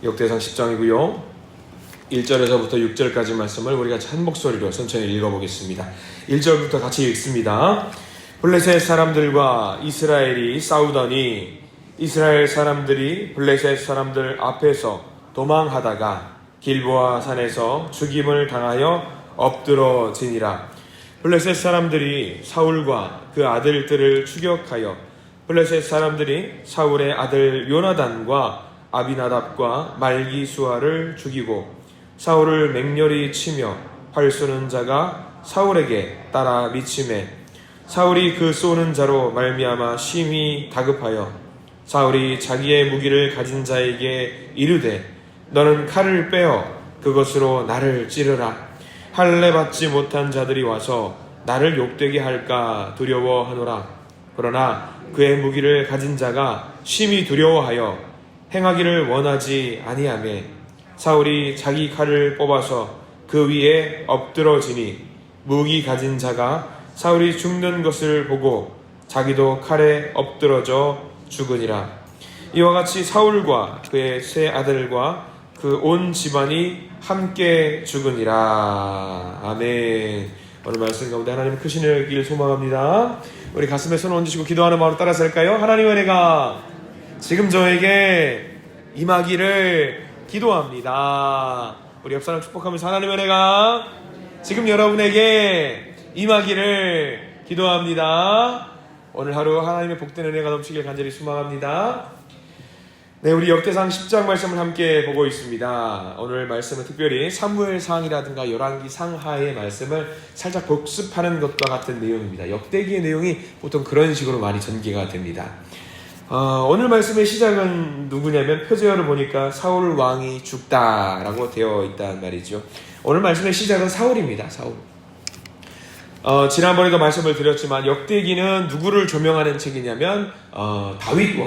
역대상 10장이고요. 1절에서부터 6절까지 말씀을 우리가 한 목소리로 천천히 읽어보겠습니다. 1절부터 같이 읽습니다. 블레셋 사람들과 이스라엘이 싸우더니 이스라엘 사람들이 블레셋 사람들 앞에서 도망하다가 길보아 산에서 죽임을 당하여 엎드러지니라. 블레셋 사람들이 사울과 그 아들들을 추격하여 블레셋 사람들이 사울의 아들 요나단과 아비나답과 말기수아를 죽이고 사울을 맹렬히 치며 활 쏘는 자가 사울에게 따라 미치매 사울이 그 쏘는 자로 말미암아 심히 다급하여 사울이 자기의 무기를 가진 자에게 이르되 너는 칼을 빼어 그것으로 나를 찌르라. 할례 받지 못한 자들이 와서 나를 욕되게 할까 두려워하노라. 그러나 그의 무기를 가진 자가 심히 두려워하여 행하기를 원하지 아니하매 사울이 자기 칼을 뽑아서 그 위에 엎드러지니 무기 가진 자가 사울이 죽는 것을 보고 자기도 칼에 엎드러져 죽으니라. 이와 같이 사울과 그의 세 아들과 그 온 집안이 함께 죽으니라. 아멘. 오늘 말씀 가운데 하나님 크신 일을 소망합니다. 우리 가슴에 손을 얹으시고 기도하는 마음으로 따라서 할까요? 하나님의 은혜가 지금 저에게 임하기를 기도합니다. 우리 옆 사람 축복하면서 하나님의 은혜가 지금 여러분에게 임하기를 기도합니다. 오늘 하루 하나님의 복된 은혜가 넘치길 간절히 소망합니다. 네, 우리 역대상 10장 말씀을 함께 보고 있습니다. 오늘 말씀은 특별히 사무엘상이라든가 열왕기 상하의 말씀을 살짝 복습하는 것과 같은 내용입니다. 역대기의 내용이 보통 그런 식으로 많이 전개가 됩니다. 오늘 말씀의 시작은 누구냐면 표제어를 보니까 사울 왕이 죽다라고 되어 있단 말이죠. 오늘 말씀의 시작은 사울입니다. 사울. 지난번에도 말씀을 드렸지만 역대기는 누구를 조명하는 책이냐면 다윗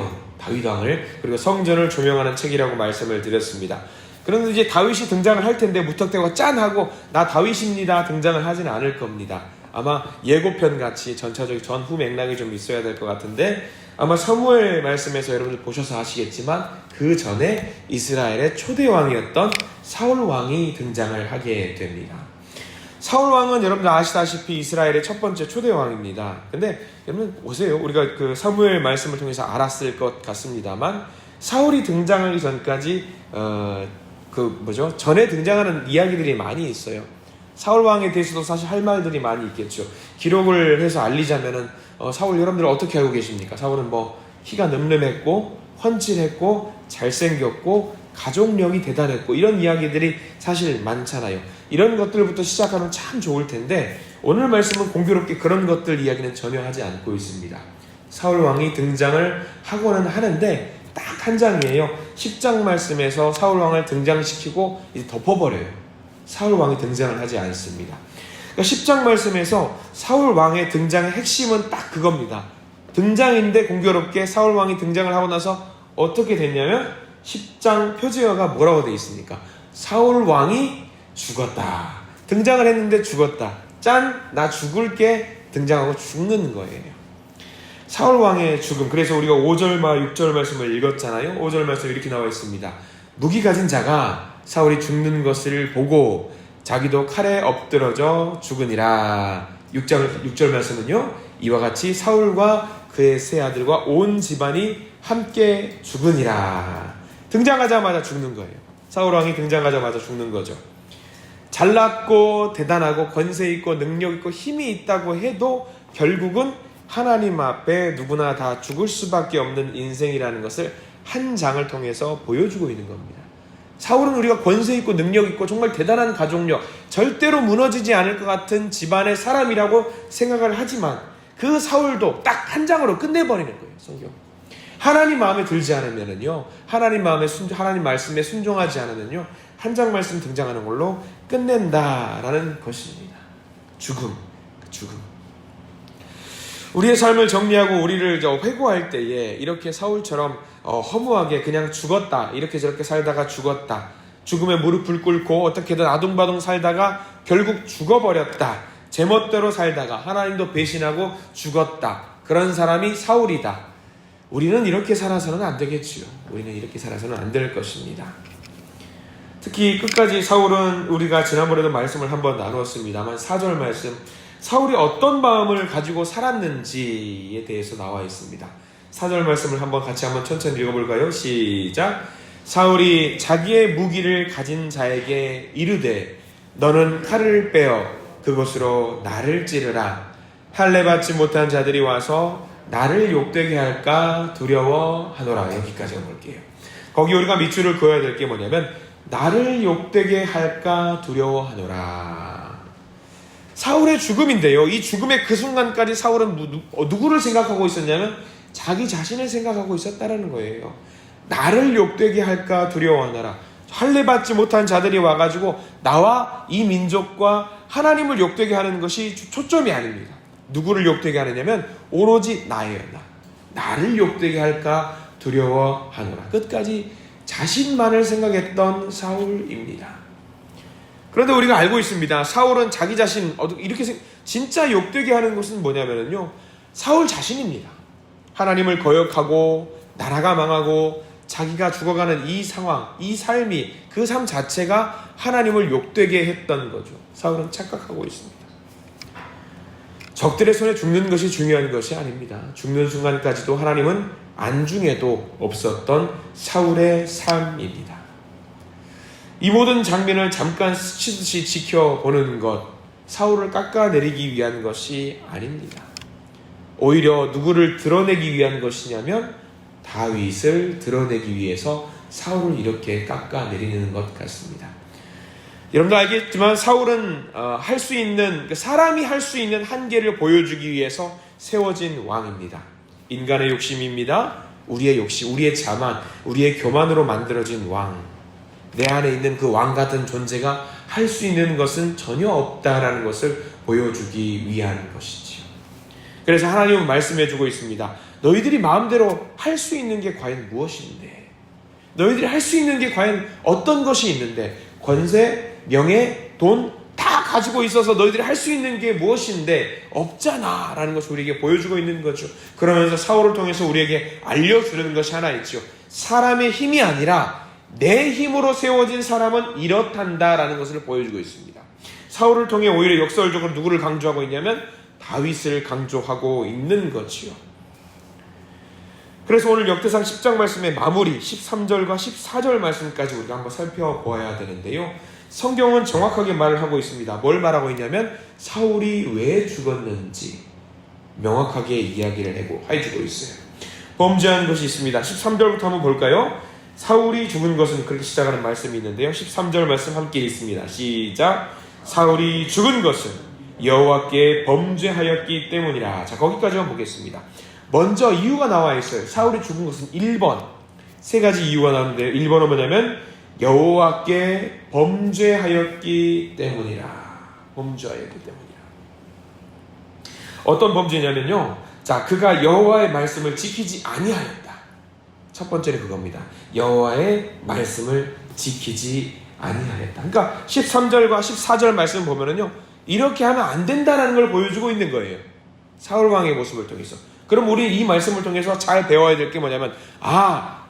왕을 그리고 성전을 조명하는 책이라고 말씀을 드렸습니다. 그런데 이제 다윗이 등장을 할 텐데 무턱대고 짠하고 나 다윗입니다 등장을 하지는 않을 겁니다. 아마 예고편 같이 전차적인 전후 맥락이 좀 있어야 될 것 같은데 아마 사무엘 말씀에서 여러분들 보셔서 아시겠지만 그 전에 이스라엘의 초대 왕이었던 사울 왕이 등장을 하게 됩니다. 사울 왕은 여러분들 아시다시피 이스라엘의 첫 번째 초대 왕입니다. 근데 여러분 보세요. 우리가 그 사무엘 말씀을 통해서 알았을 것 같습니다만 사울이 등장하기 전까지 전에 등장하는 이야기들이 많이 있어요. 사울 왕에 대해서도 사실 할 말들이 많이 있겠죠. 기록을 해서 알리자면은 사울 여러분들 어떻게 알고 계십니까? 사울은 키가 늠름했고 훤칠했고 잘생겼고 가족력이 대단했고 이런 이야기들이 사실 많잖아요. 이런 것들부터 시작하면 참 좋을 텐데 오늘 말씀은 공교롭게 그런 것들 이야기는 전혀 하지 않고 있습니다. 사울 왕이 등장을 하고는 하는데 딱 한 장이에요. 10장 말씀에서 사울 왕을 등장시키고 이제 덮어버려요. 사울 왕이 등장을 하지 않습니다. 그러니까 10장 말씀에서 사울 왕의 등장의 핵심은 딱 그겁니다. 등장인데 공교롭게 사울 왕이 등장을 하고 나서 어떻게 됐냐면 10장 표제어가 뭐라고 되어 있습니까? 사울 왕이 죽었다. 등장을 했는데 죽었다. 짠! 나 죽을게 등장하고 죽는 거예요. 사울 왕의 죽음. 그래서 우리가 5절과 6절 말씀을 읽었잖아요. 5절 말씀 이렇게 나와 있습니다. 무기 가진 자가 사울이 죽는 것을 보고 자기도 칼에 엎드러져 죽으니라. 6절 말씀은요. 이와 같이 사울과 그의 세 아들과 온 집안이 함께 죽으니라. 등장하자마자 죽는 거예요. 사울 왕이 등장하자마자 죽는 거죠. 잘났고 대단하고 권세 있고 능력 있고 힘이 있다고 해도 결국은 하나님 앞에 누구나 다 죽을 수밖에 없는 인생이라는 것을 한 장을 통해서 보여주고 있는 겁니다. 사울은 우리가 권세 있고 능력 있고 정말 대단한 가족력, 절대로 무너지지 않을 것 같은 집안의 사람이라고 생각을 하지만 그 사울도 딱 한 장으로 끝내버리는 거예요. 성경. 하나님 마음에 들지 않으면은요, 하나님 말씀에 순종하지 않으면요, 한 장 말씀 등장하는 걸로 끝낸다라는 것입니다. 죽음. 우리의 삶을 정리하고 우리를 회고할 때에 이렇게 사울처럼 허무하게 그냥 죽었다, 이렇게 저렇게 살다가 죽었다, 죽음에 무릎을 꿇고 어떻게든 아둥바둥 살다가 결국 죽어버렸다, 제멋대로 살다가 하나님도 배신하고 죽었다, 그런 사람이 사울이다. 우리는 이렇게 살아서는 안 되겠지요. 우리는 이렇게 살아서는 안 될 것입니다. 특히 끝까지 사울은 우리가 지난번에도 말씀을 한번 나누었습니다만 4절 말씀 사울이 어떤 마음을 가지고 살았는지에 대해서 나와 있습니다. 4절 말씀을 같이 한번 천천히 읽어볼까요? 시작. 사울이 자기의 무기를 가진 자에게 이르되 너는 칼을 빼어 그것으로 나를 찌르라. 할례 받지 못한 자들이 와서 나를 욕되게 할까 두려워하노라. 여기까지 볼게요. 거기 우리가 밑줄을 그어야 될 게 뭐냐면 나를 욕되게 할까 두려워하노라. 사울의 죽음인데요. 이 죽음의 그 순간까지 사울은 누구를 생각하고 있었냐면 자기 자신을 생각하고 있었다라는 거예요. 나를 욕되게 할까 두려워하노라. 할례 받지 못한 자들이 와가지고 나와 이 민족과 하나님을 욕되게 하는 것이 초점이 아닙니다. 누구를 욕되게 하느냐면 오로지 나예요. 나를 욕되게 할까 두려워하노라. 끝까지 자신만을 생각했던 사울입니다. 그런데 우리가 알고 있습니다. 사울은 자기 자신 이렇게 진짜 욕되게 하는 것은 뭐냐면요, 사울 자신입니다. 하나님을 거역하고 나라가 망하고 자기가 죽어가는 이 상황, 이 삶이 그 삶 자체가 하나님을 욕되게 했던 거죠. 사울은 착각하고 있습니다. 적들의 손에 죽는 것이 중요한 것이 아닙니다. 죽는 순간까지도 하나님은 안중에도 없었던 사울의 삶입니다. 이 모든 장면을 잠깐 스치듯이 지켜보는 것, 사울을 깎아내리기 위한 것이 아닙니다. 오히려 누구를 드러내기 위한 것이냐면 다윗을 드러내기 위해서 사울을 이렇게 깎아내리는 것 같습니다. 여러분도 알겠지만 사울은 할 수 있는, 사람이 할 수 있는 한계를 보여주기 위해서 세워진 왕입니다. 인간의 욕심입니다. 우리의 욕심, 우리의 자만, 우리의 교만으로 만들어진 왕. 내 안에 있는 그 왕 같은 존재가 할 수 있는 것은 전혀 없다라는 것을 보여주기 위한 것이지요. 그래서 하나님은 말씀해주고 있습니다. 너희들이 마음대로 할 수 있는 게 과연 무엇인데? 너희들이 할 수 있는 게 과연 어떤 것이 있는데? 권세, 명예, 돈 다 가지고 있어서 너희들이 할 수 있는 게 무엇인데 없잖아 라는 것을 우리에게 보여주고 있는 거죠. 그러면서 사울을 통해서 우리에게 알려주는 것이 하나 있죠. 사람의 힘이 아니라 내 힘으로 세워진 사람은 이렇단다라는 것을 보여주고 있습니다. 사울을 통해 오히려 역설적으로 누구를 강조하고 있냐면 다윗을 강조하고 있는 거지요. 그래서 오늘 역대상 10장 말씀의 마무리 13절과 14절 말씀까지 우리가 한번 살펴보아야 되는데요. 성경은 정확하게 말을 하고 있습니다. 뭘 말하고 있냐면 사울이 왜 죽었는지 명확하게 이야기를 해주고 있어요. 범죄한 것이 있습니다. 13절부터 한번 볼까요? 사울이 죽은 것은, 그렇게 시작하는 말씀이 있는데요. 13절 말씀 함께 읽습니다. 시작. 사울이 죽은 것은 여호와께 범죄하였기 때문이라. 자, 거기까지만 보겠습니다. 먼저 이유가 나와 있어요. 사울이 죽은 것은 1번, 세 가지 이유가 나오는데요. 1번은 뭐냐면 여호와께 범죄하였기 때문이라. 범죄하였기 때문이라. 어떤 범죄냐면요, 자, 그가 여호와의 말씀을 지키지 아니하였다. 첫 번째는 그겁니다. 여호와의 말씀을 지키지 아니하였다. 그러니까 13절과 14절 말씀 보면은요, 이렇게 하면 안 된다라는 걸 보여주고 있는 거예요. 사울 왕의 모습을 통해서. 그럼 우리 이 말씀을 통해서 잘 배워야 될 게 뭐냐면,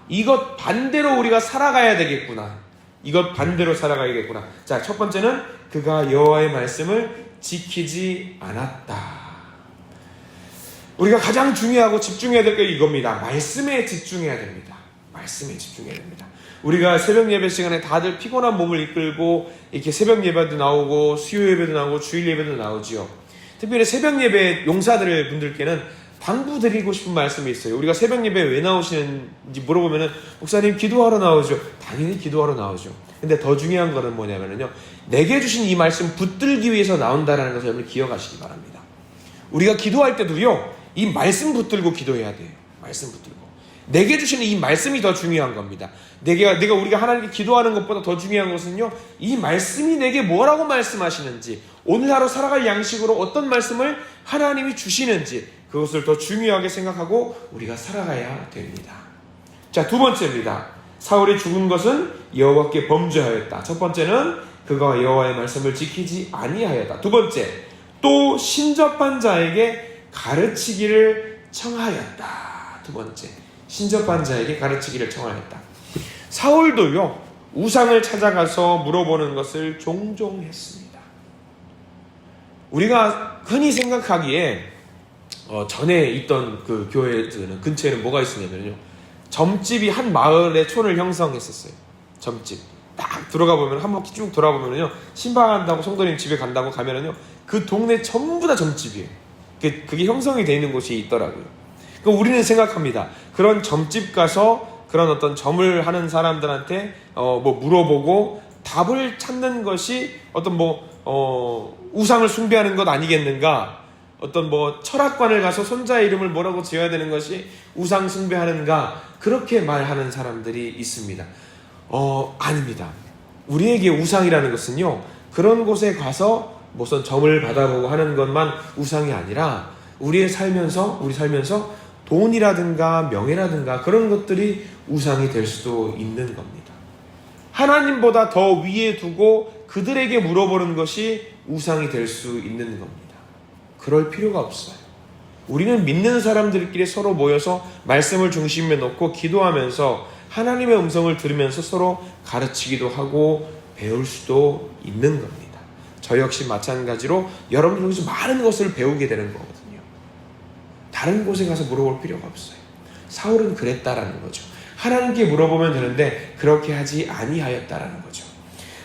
이것 반대로 우리가 살아가야 되겠구나. 이것 반대로 살아가야겠구나. 자, 첫 번째는 그가 여호와의 말씀을 지키지 않았다. 우리가 가장 중요하고 집중해야 될 게 이겁니다. 말씀에 집중해야 됩니다. 말씀에 집중해야 됩니다. 우리가 새벽 예배 시간에 다들 피곤한 몸을 이끌고 이렇게 새벽 예배도 나오고 수요 예배도 나오고 주일 예배도 나오지요. 특별히 새벽 예배 용사들 분들께는 당부드리고 싶은 말씀이 있어요. 우리가 새벽 예배 왜 나오시는지 물어보면은 목사님 기도하러 나오죠. 당연히 기도하러 나오죠. 근데 더 중요한 거는 뭐냐면요, 내게 주신 이 말씀 붙들기 위해서 나온다라는 것을 여러분 기억하시기 바랍니다. 우리가 기도할 때도요, 이 말씀 붙들고 기도해야 돼요. 말씀 붙들고. 내게 주시는 이 말씀이 더 중요한 겁니다. 우리가 하나님께 기도하는 것보다 더 중요한 것은요, 이 말씀이 내게 뭐라고 말씀하시는지, 오늘 하루 살아갈 양식으로 어떤 말씀을 하나님이 주시는지, 그것을 더 중요하게 생각하고 우리가 살아가야 됩니다. 자, 두 번째입니다. 사울이 죽은 것은 여호와께 범죄하였다. 첫 번째는 그가 여호와의 말씀을 지키지 아니하였다. 두 번째, 또 신접한 자에게 가르치기를 청하였다. 두 번째, 신접한 자에게 가르치기를 청하였다. 사울도요, 우상을 찾아가서 물어보는 것을 종종 했습니다. 우리가 흔히 생각하기에 전에 있던 그 교회들은 근처에는 뭐가 있었냐면요, 점집이 한 마을의 촌을 형성했었어요. 점집 딱 들어가 보면, 한 바퀴 쭉 돌아보면요, 신방한다고 성도님 집에 간다고 가면은요, 그 동네 전부 다 점집이에요. 그게 형성이 되어 있는 곳이 있더라고요. 그러니까 우리는 생각합니다. 그런 점집 가서 그런 어떤 점을 하는 사람들한테 뭐 물어보고 답을 찾는 것이 어떤 우상을 숭배하는 것 아니겠는가? 어떤 철학관을 가서 손자의 이름을 뭐라고 지어야 되는 것이 우상 숭배하는가? 그렇게 말하는 사람들이 있습니다. 아닙니다. 우리에게 우상이라는 것은요, 그런 곳에 가서 무슨 점을 받아보고 하는 것만 우상이 아니라 우리 살면서 돈이라든가 명예라든가 그런 것들이 우상이 될 수도 있는 겁니다. 하나님보다 더 위에 두고 그들에게 물어보는 것이 우상이 될 수 있는 겁니다. 그럴 필요가 없어요. 우리는 믿는 사람들끼리 서로 모여서 말씀을 중심에 놓고 기도하면서 하나님의 음성을 들으면서 서로 가르치기도 하고 배울 수도 있는 겁니다. 저 역시 마찬가지로 여러분들 여기서 많은 것을 배우게 되는 거거든요. 다른 곳에 가서 물어볼 필요가 없어요. 사울은 그랬다라는 거죠. 하나님께 물어보면 되는데 그렇게 하지 아니하였다라는 거죠.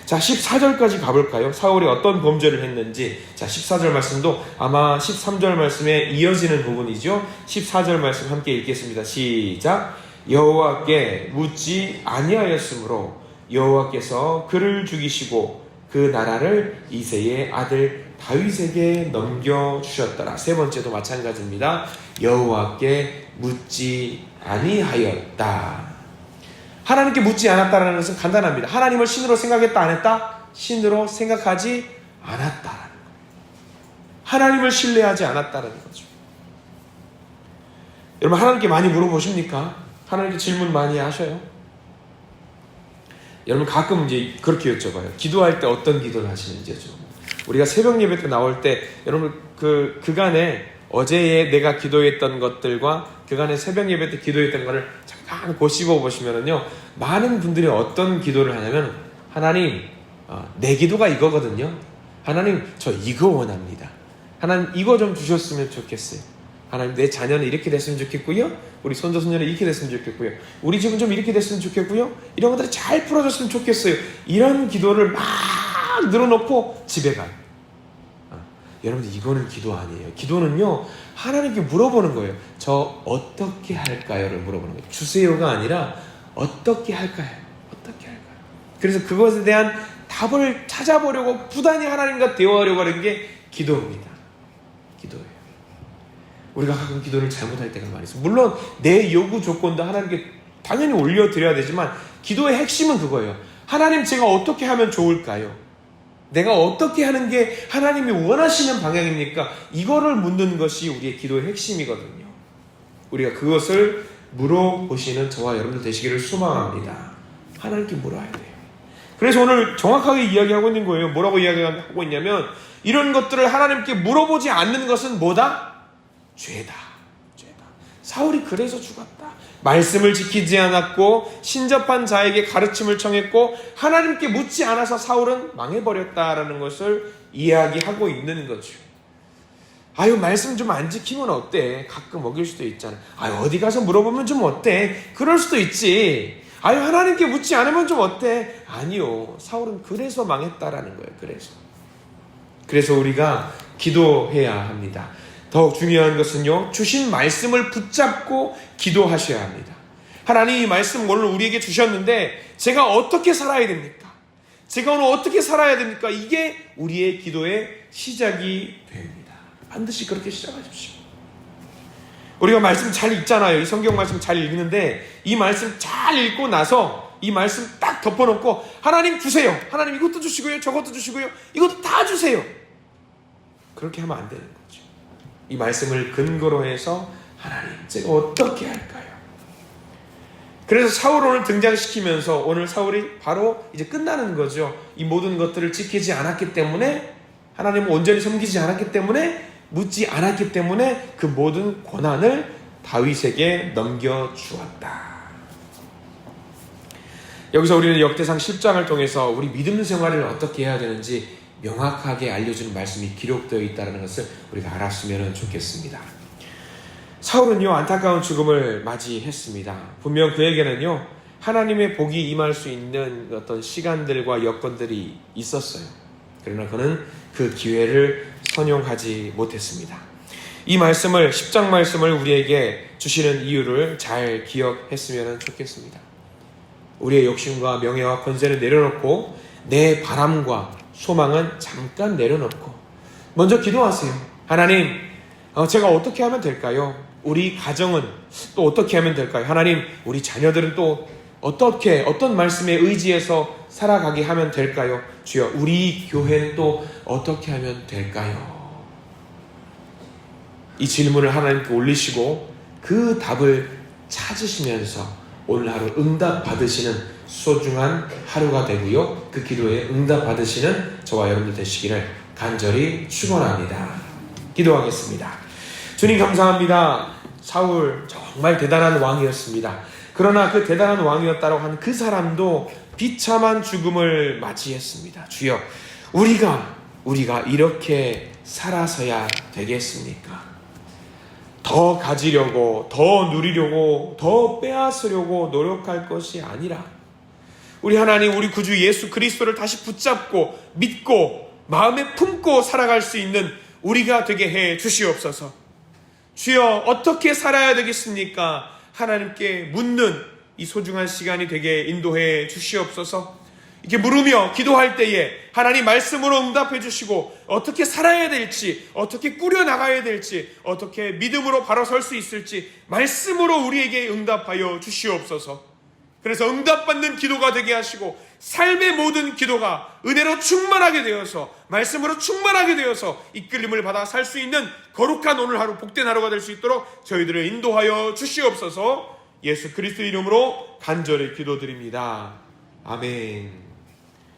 자, 14절까지 가볼까요? 사울이 어떤 범죄를 했는지. 자, 14절 말씀도 아마 13절 말씀에 이어지는 부분이죠. 14절 말씀 함께 읽겠습니다. 시작. 여호와께 묻지 아니하였으므로 여호와께서 그를 죽이시고 그 나라를 이새의 아들 다윗에게 넘겨주셨더라. 세 번째도 마찬가지입니다. 여호와께 묻지 아니하였다. 하나님께 묻지 않았다는 것은 간단합니다. 하나님을 신으로 생각했다 안 했다? 신으로 생각하지 않았다라는 거예요. 하나님을 신뢰하지 않았다라는 거죠. 여러분, 하나님께 많이 물어보십니까? 하나님께 질문 많이 하셔요? 여러분, 가끔 이제 그렇게 여쭤봐요. 기도할 때 어떤 기도를 하시는지요. 우리가 새벽 예배 때 나올 때 여러분 그간에 어제에 내가 기도했던 것들과 그간에 새벽 예배 때 기도했던 것을 잠깐 고씹어 보시면은요, 많은 분들이 어떤 기도를 하냐면, 하나님, 내 기도가 이거거든요. 하나님, 저 이거 원합니다. 하나님, 이거 좀 주셨으면 좋겠어요. 하나님, 내 자녀는 이렇게 됐으면 좋겠고요. 우리 손자 손녀는 이렇게 됐으면 좋겠고요. 우리 집은 좀 이렇게 됐으면 좋겠고요. 이런 것들이 잘 풀어졌으면 좋겠어요. 이런 기도를 막 늘어놓고 집에 가요. 여러분들, 이거는 기도 아니에요. 기도는요, 하나님께 물어보는 거예요. 저 어떻게 할까요?를 물어보는 거예요. 주세요가 아니라 어떻게 할까요? 어떻게 할까요? 그래서 그것에 대한 답을 찾아보려고 부단히 하나님과 대화하려고 하는 게 기도입니다. 기도예요. 우리가 가끔 기도를 잘못할 때가 많이 있어요. 물론 내 요구 조건도 하나님께 당연히 올려드려야 되지만 기도의 핵심은 그거예요. 하나님, 제가 어떻게 하면 좋을까요? 내가 어떻게 하는 게 하나님이 원하시는 방향입니까? 이거를 묻는 것이 우리의 기도의 핵심이거든요. 우리가 그것을 물어보시는 저와 여러분들 되시기를 소망합니다. 하나님께 물어야 돼요. 그래서 오늘 정확하게 이야기하고 있는 거예요. 뭐라고 이야기하고 있냐면, 이런 것들을 하나님께 물어보지 않는 것은 뭐다? 죄다. 죄다. 사울이 그래서 죽었다. 말씀을 지키지 않았고 신접한 자에게 가르침을 청했고 하나님께 묻지 않아서 사울은 망해버렸다라는 것을 이야기하고 있는 거죠. 아유, 말씀 좀 안 지키면 어때? 가끔 어길 수도 있잖아. 아유, 어디 가서 물어보면 좀 어때? 그럴 수도 있지. 아유, 하나님께 묻지 않으면 좀 어때? 아니요, 사울은 그래서 망했다라는 거예요. 그래서 우리가 기도해야 합니다. 더욱 중요한 것은요, 주신 말씀을 붙잡고 기도하셔야 합니다. 하나님, 이 말씀 오늘 우리에게 주셨는데 제가 어떻게 살아야 됩니까? 제가 오늘 어떻게 살아야 됩니까? 이게 우리의 기도의 시작이 됩니다. 반드시 그렇게 시작하십시오. 우리가 말씀 잘 읽잖아요. 이 성경 말씀 잘 읽는데 이 말씀 잘 읽고 나서 이 말씀 딱 덮어놓고 하나님 주세요. 하나님 이것도 주시고요. 저것도 주시고요. 이것도 다 주세요. 그렇게 하면 안 되는 거죠. 이 말씀을 근거로 해서 하나님, 제가 어떻게 할까요? 그래서 사울을 오늘 등장시키면서 오늘 사울이 바로 이제 끝나는 거죠. 이 모든 것들을 지키지 않았기 때문에, 하나님을 온전히 섬기지 않았기 때문에, 묻지 않았기 때문에 그 모든 권한을 다윗에게 넘겨주었다. 여기서 우리는 역대상 10장을 통해서 우리 믿음 생활을 어떻게 해야 되는지 명확하게 알려주는 말씀이 기록되어 있다는 것을 우리가 알았으면 좋겠습니다. 사울은요, 안타까운 죽음을 맞이했습니다. 분명 그에게는요, 하나님의 복이 임할 수 있는 어떤 시간들과 여건들이 있었어요. 그러나 그는 그 기회를 선용하지 못했습니다. 이 말씀을, 10장 말씀을 우리에게 주시는 이유를 잘 기억했으면 좋겠습니다. 우리의 욕심과 명예와 권세를 내려놓고 내 바람과 소망은 잠깐 내려놓고 먼저 기도하세요. 하나님, 제가 어떻게 하면 될까요? 우리 가정은 또 어떻게 하면 될까요? 하나님, 우리 자녀들은 또 어떤 말씀에 의지해서 살아가게 하면 될까요? 주여, 우리 교회는 또 어떻게 하면 될까요? 이 질문을 하나님께 올리시고 그 답을 찾으시면서 오늘 하루 응답 받으시는 소중한 하루가 되고요, 그 기도에 응답 받으시는 저와 여러분들 되시기를 간절히 축원합니다. 기도하겠습니다. 주님, 감사합니다. 사울 정말 대단한 왕이었습니다. 그러나 그 대단한 왕이었다고 하는 그 사람도 비참한 죽음을 맞이했습니다. 주여, 우리가 이렇게 살아서야 되겠습니까? 더 가지려고, 더 누리려고, 더 빼앗으려고 노력할 것이 아니라 우리 하나님, 우리 구주 예수 그리스도를 다시 붙잡고 믿고 마음에 품고 살아갈 수 있는 우리가 되게 해 주시옵소서. 주여, 어떻게 살아야 되겠습니까? 하나님께 묻는 이 소중한 시간이 되게 인도해 주시옵소서. 이렇게 물으며 기도할 때에 하나님 말씀으로 응답해 주시고 어떻게 살아야 될지, 어떻게 꾸려나가야 될지, 어떻게 믿음으로 바로 설 수 있을지 말씀으로 우리에게 응답하여 주시옵소서. 그래서 응답받는 기도가 되게 하시고 삶의 모든 기도가 은혜로 충만하게 되어서, 말씀으로 충만하게 되어서 이끌림을 받아 살 수 있는 거룩한 오늘 하루, 복된 하루가 될 수 있도록 저희들을 인도하여 주시옵소서. 예수 그리스도 이름으로 간절히 기도드립니다. 아멘.